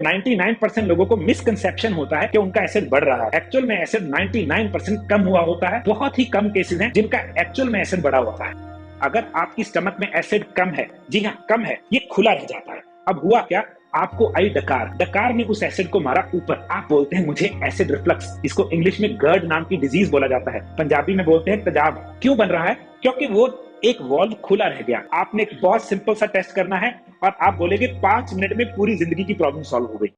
99% लोगों को मिसकंसेप्शन होता है कि उनका एसिड बढ़ रहा है। एक्चुअल में एसिड 99% कम हुआ होता है। बहुत ही कम केसेस हैं जिनका एक्चुअल में एसिड बढ़ा होता है। अगर आपकी स्टमक में एसिड कम है, जी हाँ कम है, ये खुला रह जाता है। अब हुआ क्या, आपको आई डकार, डकार ने उस एसिड को मारा ऊपर। आप बोलते हैं मुझे एसिड रिफ्लक्स, इसको इंग्लिश में गर्ड नाम की डिजीज बोला जाता है, पंजाबी में बोलते हैं तेजाब। क्यों बन रहा है? क्योंकि वो एक वॉल्व खुला रह गया। आपने एक बहुत सिंपल सा टेस्ट करना है और आप बोलेंगे 5 मिनट में पूरी जिंदगी की प्रॉब्लम सॉल्व हो गई।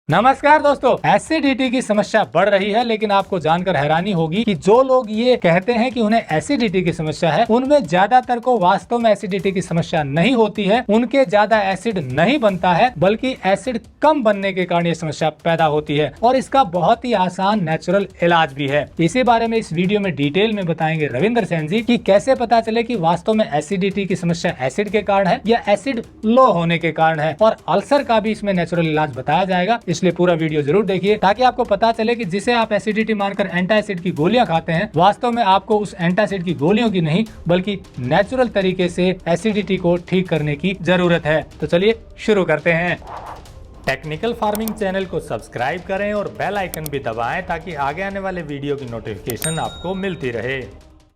नमस्कार दोस्तों, एसिडिटी की समस्या बढ़ रही है, लेकिन आपको जानकर हैरानी होगी कि जो लोग ये कहते हैं कि उन्हें एसिडिटी की समस्या है, उनमें ज्यादातर को वास्तव में एसिडिटी की समस्या नहीं होती है। उनके ज्यादा एसिड नहीं बनता है, बल्कि एसिड कम बनने के कारण ये समस्या पैदा होती है और इसका बहुत ही आसान नेचुरल इलाज भी है। इसी बारे में इस वीडियो में डिटेल में बताएंगे रविंद्र सेन जी कि कैसे पता चले कि वास्तव में एसिडिटी की समस्या एसिड के कारण है या एसिड लो होने के कारण है, और अल्सर का भी इसमें नेचुरल इलाज बताया जाएगा। इसलिए पूरा वीडियो जरूर देखिए ताकि आपको पता चले कि जिसे आप एसिडिटी मानकर एंटासिड की गोलियां खाते हैं, वास्तव में आपको उस एंटासिड की गोलियों की नहीं बल्कि नेचुरल तरीके से एसिडिटी को ठीक करने की जरूरत है। तो चलिए शुरू करते हैं। टेक्निकल फार्मिंग चैनल को सब्सक्राइब करें और बेल आइकन भी दबाएं ताकि आगे आने वाले वीडियो की नोटिफिकेशन आपको मिलती रहे।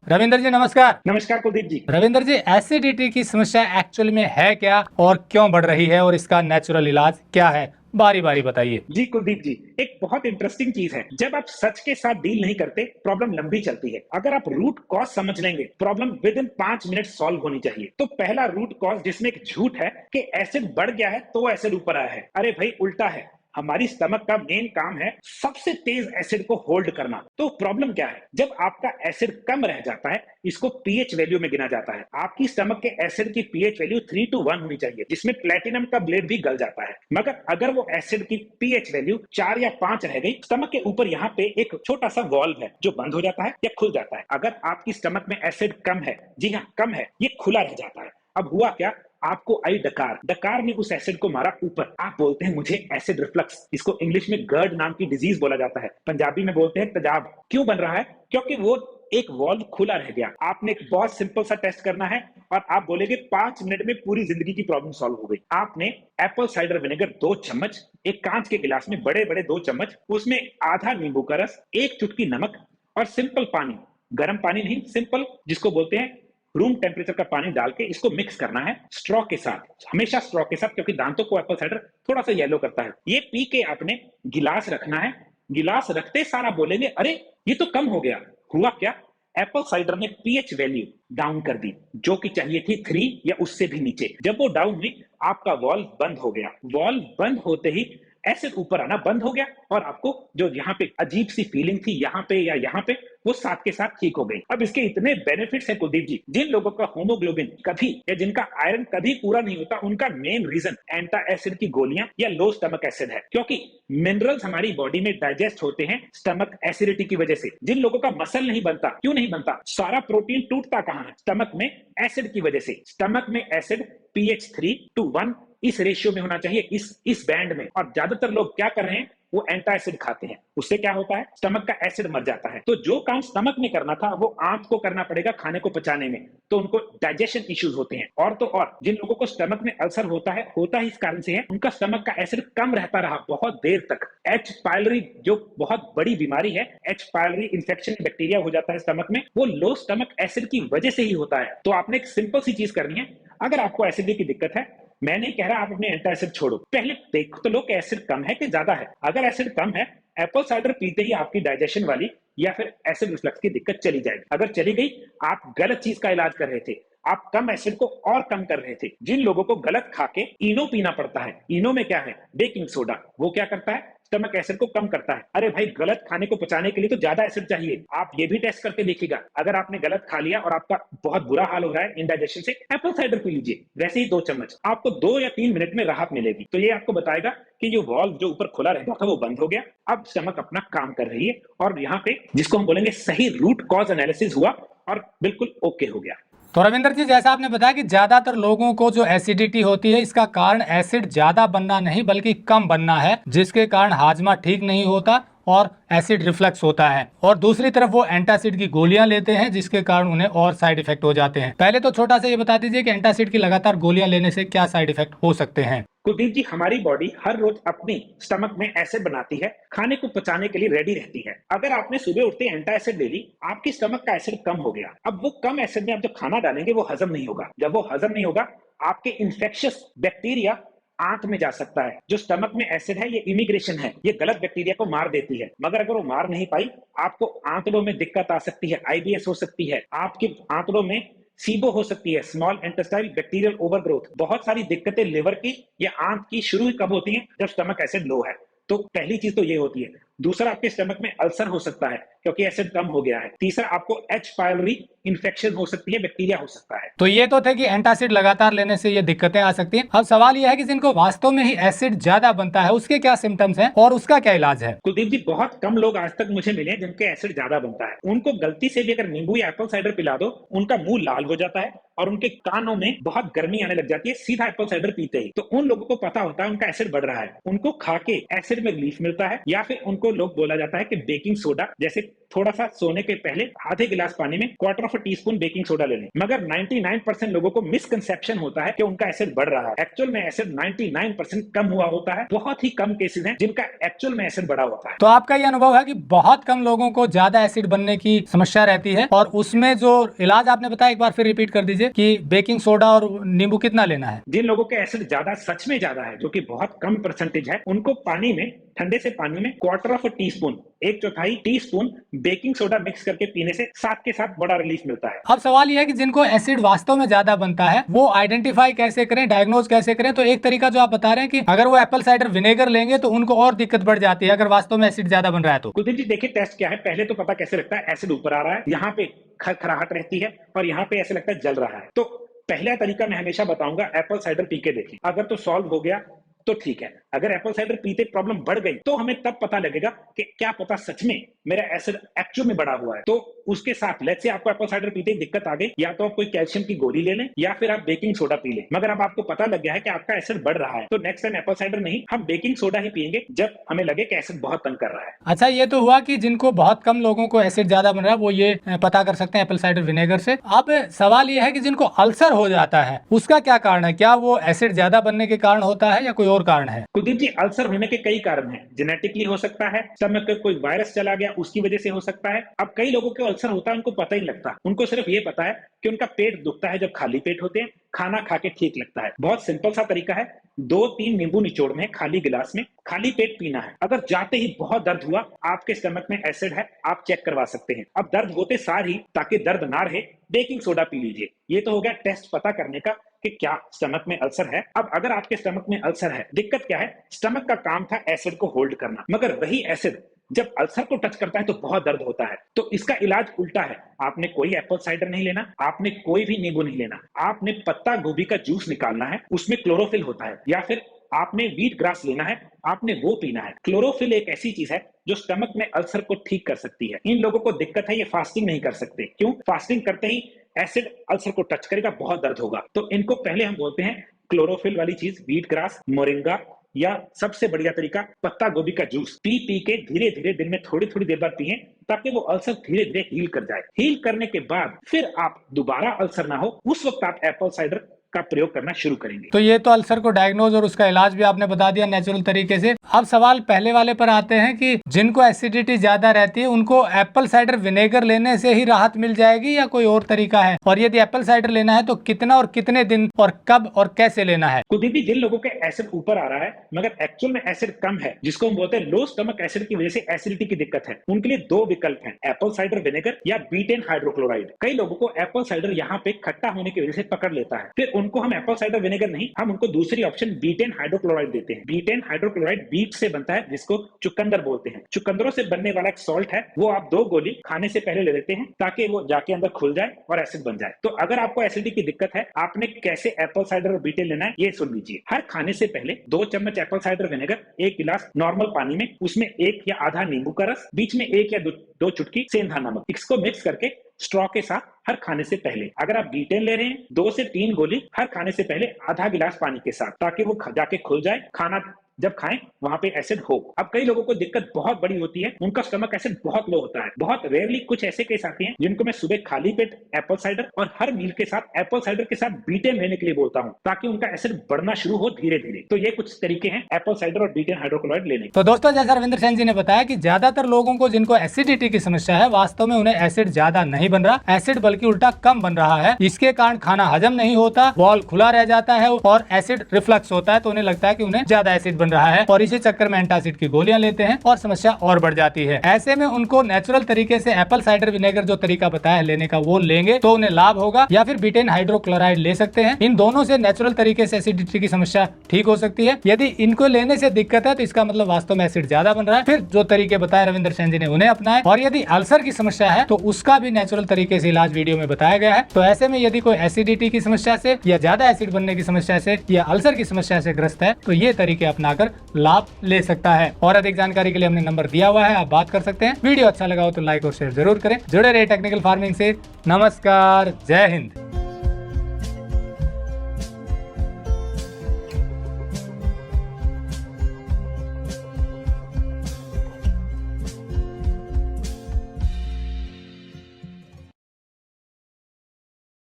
रविंद्र जी नमस्कार। नमस्कार कुलदीप जी। रविंद्र जी, एसिडिटी की समस्या एक्चुअल में है क्या और क्यों बढ़ रही है और इसका नेचुरल इलाज क्या है, बारी बारी बताइए। जी कुलदीप जी, एक बहुत इंटरेस्टिंग चीज है, जब आप सच के साथ डील नहीं करते प्रॉब्लम लंबी चलती है। अगर आप रूट कॉज समझ लेंगे, problem with in 5 minute solve होनी चाहिए। तो पहला रूट कॉज जिसमें एक झूठ है कि एसिड बढ़ गया है तो एसिड ऊपर आया है। अरे भाई उल्टा है, हमारी स्टमक का मेन काम है सबसे तेज एसिड को होल्ड करना। तो प्रॉब्लम क्या है, जब आपका एसिड कम रह जाता है, इसको पीएच वैल्यू में गिना जाता है। आपकी स्टमक के एसिड की पीएच वैल्यू 3 to 1 होनी चाहिए, जिसमें प्लेटिनम का ब्लेड भी गल जाता है। मगर अगर वो एसिड की पीएच वैल्यू 4 या 5 रह गई, स्टमक के ऊपर यहाँ पे एक छोटा सा वॉल्व है जो बंद हो जाता है या खुल जाता है। अगर आपकी स्टमक में एसिड कम है, जी हाँ कम है, ये खुला रह जाता है। अब हुआ क्या, आपको आई डकार, डकार ने उस एसिड को मारा ऊपर। आप बोलते हैं मुझे एसिड रिफ्लक्स, इसको इंग्लिश में गर्ड नाम की डिजीज बोला जाता है, पंजाबी में बोलते हैं तेजाब। क्यों बन रहा है? क्योंकि वो एक वॉल्व खुला रह गया। आपने एक बहुत सिंपल सा टेस्ट करना है और आप बोलेंगे 5 मिनट में पूरी जिंदगी की प्रॉब्लम सॉल्व हो गई। आपने एप्पल साइडर विनेगर 2 चम्मच, एक कांच के गिलास में बड़े बड़े 2 चम्मच, उसमें आधा नींबू का रस, 1 चुटकी नमक और सिंपल पानी, गर्म पानी नहीं, सिंपल जिसको बोलते हैं रूम टेम्परेचर का पानी डाल के इसको मिक्स करना है स्ट्रॉ के साथ, हमेशा स्ट्रॉ के साथ, क्योंकि दांतों को एप्पल साइडर थोड़ा सा येलो करता है। ये पी के आपने गिलास रखना है। गिलास रखते सारा बोलेंगे अरे ये तो कम हो गया। हुआ क्या, एप्पल साइडर ने पीएच वैल्यू डाउन कर दी, जो कि चाहिए थी 3 या उससे भी नीचे। जब वो डाउन हुई, आपका वॉल्व बंद हो गया। वॉल्व बंद होते ही एसिड ऊपर आना बंद हो गया और आपको जो यहाँ पे अजीब सी फीलिंग थी यहाँ पे या यहाँ पे, वो साथ के साथ ठीक हो गई। अब इसके इतने बेनिफिट्स हैं कुलदीप जी। जिन लोगों का होमोग्लोबिन कभी या जिनका आयरन कभी पूरा नहीं होता, उनका मेन रीजन एंटा एसिड की गोलियां या लो स्टमक एसिड है, क्योंकि मिनरल्स हमारी बॉडी में डाइजेस्ट होते हैं स्टमक एसिडिटी की वजह से। जिन लोगों का मसल नहीं बनता, क्यों नहीं बनता? सारा प्रोटीन टूटता कहाँ है? स्टमक में, एसिड की वजह से। स्टमक में एसिड pH 3 to 1 इस रेशियो में होना चाहिए, इस बैंड में। और ज्यादातर लोग क्या कर रहे हैं, वो एंटा एसिड खाते हैं। उससे क्या होता है, स्टमक का एसिड मर जाता है। तो जो काम स्टमक में करना था वो आंत को करना पड़ेगा खाने को पचाने में, तो उनको डाइजेशन इश्यूज होते हैं। और तो और जिन लोगों को स्टमक में अल्सर होता है, होता ही इस कारण से है, उनका स्टमक का एसिड कम रहता रहा बहुत देर तक। एच पायलरी जो बहुत बड़ी बीमारी है, एच पायलरी इन्फेक्शन बैक्टीरिया हो जाता है स्टमक में, वो लो स्टमक एसिड की वजह से ही होता है। तो आपने एक सिंपल सी चीज करनी है। अगर आपको एसिडिटी की दिक्कत है, मैं नहीं कह रहा आप अपने एंटा एसिड छोड़ो, पहले देखो तो लो कि एसिड कम है कि ज्यादा है। अगर एसिड कम है, एप्पल साइडर पीते ही आपकी डाइजेशन वाली या फिर एसिड रिफ्लक्स की दिक्कत चली जाएगी। अगर चली गई, आप गलत चीज का इलाज कर रहे थे, आप कम एसिड को और कम कर रहे थे। जिन लोगों को गलत खा के इनो पीना पड़ता है, इनो में क्या है, बेकिंग सोडा, वो क्या करता है, स्टमक एसिड को कम करता है। अरे भाई, गलत खाने को पचाने के लिए तो ज्यादा एसिड चाहिए। आप ये भी टेस्ट करके देखिएगा, अगर आपने गलत खा लिया और आपका बहुत बुरा हाल हो रहा है इंडाइजेशन से, एप्पल साइडर पी लीजिए, वैसे ही 2 चम्मच, आपको 2 या 3 मिनट में राहत मिलेगी। तो ये आपको बताएगा कि जो वॉल्व जो ऊपर खुला रहता था वो बंद हो गया, अब स्टमक अपना काम कर रही है। और यहाँ पे जिसको हम बोलेंगे सही रूट कॉज एनालिसिस हुआ और बिल्कुल ओके हो गया। तो रविंद्र जी, जैसा आपने बताया कि ज्यादातर लोगों को जो एसिडिटी होती है, इसका कारण एसिड ज्यादा बनना नहीं बल्कि कम बनना है, जिसके कारण हाजमा ठीक नहीं होता और एसिड रिफ्लक्स होता है, और दूसरी तरफ वो एंटासिड की गोलियां लेते हैं जिसके कारण उन्हें और साइड इफेक्ट हो जाते हैं। पहले तो छोटा सा ये बता दीजिए कि एंटासिड की लगातार गोलियां लेने से क्या साइड इफेक्ट हो सकते हैं। कुलदीप जी, हमारी बॉडी हर रोज अपनी स्टमक में एसिड बनाती है, खाने को पचाने के लिए रेडी रहती है। अगर आपने सुबह उठते एंटा एसिड ले ली, आपकी स्टमक का एसिड कम हो गया। अब वो कम एसिड में आप जब खाना डालेंगे वो हजम नहीं होगा। जब वो हजम नहीं होगा, आपके इंफेक्शियस बैक्टीरिया आंत में जा सकता है। जो स्टमक में एसिड है, ये इमिग्रेशन है, ये गलत बैक्टीरिया को मार देती है। मगर अगर वो मार नहीं पाई, आपको आंतड़ों में दिक्कत आ सकती है, आईबीएस हो सकती है, आपके आंतड़ों में सीबो हो सकती है, स्मॉल इंटेस्टाइनल बैक्टीरियल ओवरग्रोथ। बहुत सारी दिक्कतें लिवर की या आंत की शुरू ही कब होती हैं? जब स्टमक एसिड लो है। तो पहली चीज तो ये होती है। दूसरा, आपके स्टमक में अल्सर हो सकता है क्योंकि एसिड कम हो गया है। तीसरा, आपको एच पायलोरी इन्फेक्शन हो सकती है, बैक्टीरिया हो सकता है। तो ये तो थे कि एंटासिड लगातार लेने से ये दिक्कतें आ सकती हैं। अब सवाल ये है कि जिनको वास्तव में ही एसिड ज्यादा बनता है उसके क्या सिम्टम्स हैं और उसका क्या इलाज है। कुलदीप जी, बहुत कम लोग आज तक मुझे मिले जिनके एसिड ज्यादा बनता है। उनको गलती से भी अगर नींबू या एप्पल साइडर पिला दो, उनका मुंह लाल हो जाता है और उनके कानों में बहुत गर्मी आने लग जाती है सीधा एप्पल साइडर पीते ही। तो उन लोगों को पता होता है उनका एसिड बढ़ रहा है, उनको खा के एसिड में रिलीफ मिलता है। या फिर उनको लोग बोला जाता है कि बेकिंग सोडा, जैसे थोड़ा सा सोने के पहले आधे गिलास पानी में quarter of tea spoon baking soda ले लें। मगर 99% लोगों को मिसकंसेप्शन होता है कि उनका एसिड बढ़ रहा है। एक्चुअल में एसिड 99% कम हुआ होता है। बहुत ही कम केसेस हैं जिनका एक्चुअल में एसिड बढ़ा होता है। तो आपका ये अनुभव है कि बहुत कम लोगों को ज्यादा एसिड बनने की समस्या रहती है, और उसमें जो इलाज आपने बताया एक बार फिर रिपीट कर दीजिए कि बेकिंग सोडा और नींबू कितना लेना है। जिन लोगों के एसिड ज्यादा, सच में ज्यादा है, जो कि बहुत कम परसेंटेज है, उनको पानी में, ठंडे से पानी में quarter of tea spoon, 1/4 tea spoon baking soda mix करके पीने से साथ के साथ बड़ा रिलीफ मिलता है। अब सवाल यह है कि जिनको एसिड वास्तव में ज्यादा बनता है वो आइडेंटिफाई कैसे करें, डायग्नोज कैसे करें। तो एक तरीका जो आप बता रहे हैं कि अगर वो एप्पल साइडर विनेगर लेंगे तो उनको और दिक्कत बढ़ जाती है अगर वास्तव में एसिड ज्यादा बन रहा है तो। कुलदीप जी, देखिए टेस्ट क्या है। पहले तो पता कैसे लगता है? एसिड ऊपर आ रहा है, यहाँ पे खरखराहट रहती है और यहाँ पे ऐसे लगता है जल रहा है। तो पहला तरीका मैं हमेशा बताऊंगा, एप्पल साइडर पी के देखिए। अगर तो सॉल्व हो गया तो ठीक है। अगर एप्पल साइडर पीते प्रॉब्लम बढ़ गई तो हमें तब पता लगेगा कि क्या पता सच में मेरा एसिड एक्चुअल में बढ़ा हुआ है। तो उसके साथ लेट्स से आपको एप्पल साइडर पीते ही दिक्कत आ गई, या तो आप कोई कैल्शियम की गोली ले लें या फिर आप बेकिंग सोडा पी लें। मगर अब आपको पता लग गया है कि आपका एसिड बढ़ रहा है, तो नेक्स्ट टाइम एप्पल साइडर नहीं, हम बेकिंग सोडा ही पियेंगे जब हमें लगे कि एसिड बहुत तंग कर रहा है। अच्छा, ये तो हुआ कि जिनको बहुत कम लोगों को एसिड ज्यादा बन रहा है वो ये पता कर सकते हैं एप्पल साइडर विनेगर से। अब सवाल ये है कि जिनको अल्सर हो जाता है उसका क्या कारण है, क्या वो एसिड ज्यादा बनने के कारण होता है या कोई और कारण है। कुलदीप जी, अल्सर होने के कई कारण हैं। जेनेटिकली हो सकता है, स्टमक में कोई वायरस चला गया उसकी वजह से हो सकता है। अब कई लोगों को अल्सर होता है, उनको पता ही लगता, उनको सिर्फ ये पता है कि उनका पेट दुखता है जब खाली पेट होते हैं, खाना खा के ठीक लगता है। बहुत सिंपल सा तरीका है, 2-3 नींबू निचोड़ में खाली गिलास में खाली पेट पीना है। अगर जाते ही बहुत दर्द हुआ, आपके स्टमक में एसिड है, आप चेक करवा सकते हैं। अब दर्द होते सार ही, ताकि दर्द ना रहे, बेकिंग सोडा पी लीजिए। ये तो हो गया टेस्ट पता करने का कि क्या स्टमक में अल्सर है। अब अगर आपके स्टमक में अल्सर है, दिक्कत क्या है? स्टमक का काम था एसिड को होल्ड करना, मगर वही एसिड जब अल्सर को टच करता है तो बहुत दर्द होता है। तो इसका इलाज उल्टा है। आपने कोई एप्पल साइडर नहीं लेना, आपने कोई भी नींबू नहीं लेना, आपने पत्ता गोभी का जूस निकालना है, उसमें क्लोरोफिल होता है। या फिर आपने व्हीट ग्रास लेना है, आपने वो पीना है। क्लोरोफिल एक ऐसी चीज है जो स्टमक में अल्सर को ठीक कर सकती है। इन लोगों को दिक्कत है, ये फास्टिंग नहीं कर सकते। क्यों? फास्टिंग करते ही एसिड अल्सर को टच करेगा, बहुत दर्द होगा। तो इनको पहले हम बोलते हैं क्लोरोफिल वाली चीज, व्हीट ग्रास, मोरिंगा, या सबसे बढ़िया तरीका पत्ता गोभी का जूस पी के धीरे धीरे दिन में थोड़ी थोड़ी देर बाद पिए, ताकि वो अल्सर धीरे धीरे हील कर जाए। हील करने के बाद फिर आप दोबारा अल्सर ना हो, उस वक्त आप एप्पल साइडर का प्रयोग करना शुरू करेंगे। तो ये तो अल्सर को डायग्नोज और उसका इलाज भी आपने बता दिया नेचुरल तरीके से। अब सवाल पहले वाले पर आते हैं कि जिनको एसिडिटी ज्यादा रहती है उनको एप्पल साइडर विनेगर लेने से ही राहत मिल जाएगी या कोई और तरीका है, और यदि एप्पल साइडर लेना है तो कितना और कितने दिन और कब और कैसे लेना है। कुलदीप जी, जिन लोगों के एसिड ऊपर आ रहा है मगर एक्चुअल में एसिड कम है, जिसको हम बोलते हैं लो स्टमक एसिड की वजह से एसिडिटी की दिक्कत है, उनके लिए 2 विकल्प हैं, एप्पल साइडर विनेगर या बीटेन हाइड्रोक्लोराइड। कई लोगों को एप्पल साइडर यहाँ पे खट्टा होने की वजह से पकड़ लेता है, फिर उनको हम एप्पल साइडर विनेगर नहीं, हम उनको दूसरी ऑप्शन बीटेन हाइड्रोक्लोराइड देते हैं। बीटेन हाइड्रोक्लोराइड बीट से बनता है, जिसको चुकंदर बोलते हैं। चुकंदरों से बनने वाला एक सॉल्ट है, वो आप 2 गोली खाने से पहले ले लेते हैं ताकि वो जाके अंदर खुल जाए और एसिड बन जाए। तो अगर आपको एसिडिटी की दिक्कत है, आपने कैसे एप्पल साइडर और बीटेन लेना है ये सुन लीजिए। हर खाने से पहले 2 चम्मच एप्पल साइडर विनेगर, 1 गिलास नॉर्मल पानी में, उसमें 1 या आधा नींबू का रस, बीच में 1 या 2 चुटकी सेंधा नमक, इसको मिक्स करके स्ट्रॉ के साथ हर खाने से पहले। अगर आप बीटेन ले रहे हैं, 2 से 3 गोली हर खाने से पहले आधा गिलास पानी के साथ, ताकि वो जाके खुल जाए, खाना जब खाएं वहां पे एसिड हो। अब कई लोगों को दिक्कत बहुत बड़ी होती है, उनका स्टमक एसिड बहुत लो होता है। बहुत रेयरली कुछ ऐसे केस आते हैं जिनको मैं सुबह खाली पेट एप्पल साइडर और हर मील के साथ एप्पल साइडर के साथ बीटेन लेने के लिए बोलता हूं, ताकि उनका एसिड बढ़ना शुरू हो धीरे धीरे। तो ये कुछ तरीके हैं एप्पल साइडर और बीटेन हाइड्रोक्लोराइड लेने। तो दोस्तों, जैसा रविंद्र सेन जी ने बताया कि ज्यादातर लोगों को जिनको एसिडिटी की समस्या है, वास्तव में उन्हें एसिड ज्यादा नहीं बन रहा, एसिड बल्कि उल्टा कम बन रहा है। इसके कारण खाना हजम नहीं होता, वॉल खुला रह जाता है और एसिड रिफ्लक्स होता है, तो उन्हें लगता है कि उन्हें ज्यादा एसिड बन रहा है और इसी चक्कर में एंटासिड की गोलियां लेते हैं और समस्या और बढ़ जाती है। ऐसे में उनको नेचुरल तरीके से एप्पल साइडर विनेगर जो तरीका बताया है लेने का, वो लेंगे तो उन्हें लाभ होगा, या फिर बीटेन हाइड्रोक्लोराइड ले सकते हैं। इन दोनों से नेचुरल तरीके से एसिडिटी की समस्या ठीक हो सकती है। यदि इनको लेने से दिक्कत है तो इसका मतलब वास्तव में एसिड ज्यादा बन रहा है। फिर जो तरीके बताए रविंद्र सेन जी ने उन्हें अपनाएं। और यदि अल्सर की समस्या है तो उसका भी नेचुरल तरीके से इलाज वीडियो में बताया गया है। तो ऐसे में यदि कोई एसिडिटी की समस्या से या ज्यादा एसिड बनने की समस्या से या अल्सर की समस्या से ग्रस्त है तो ये तरीके अपनाकर लाभ ले सकता है। और अधिक जानकारी के लिए हमने नंबर दिया हुआ है, आप बात कर सकते हैं। वीडियो अच्छा लगा हो तो लाइक और शेयर जरूर करें। जुड़े रहे टेक्निकल फार्मिंग से। नमस्कार, जय हिंद।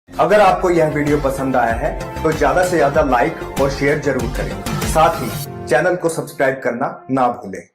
अगर आपको यह वीडियो पसंद आया है तो ज्यादा से ज्यादा लाइक और शेयर जरूर करें। साथ ही चैनल को सब्सक्राइब करना ना भूलें।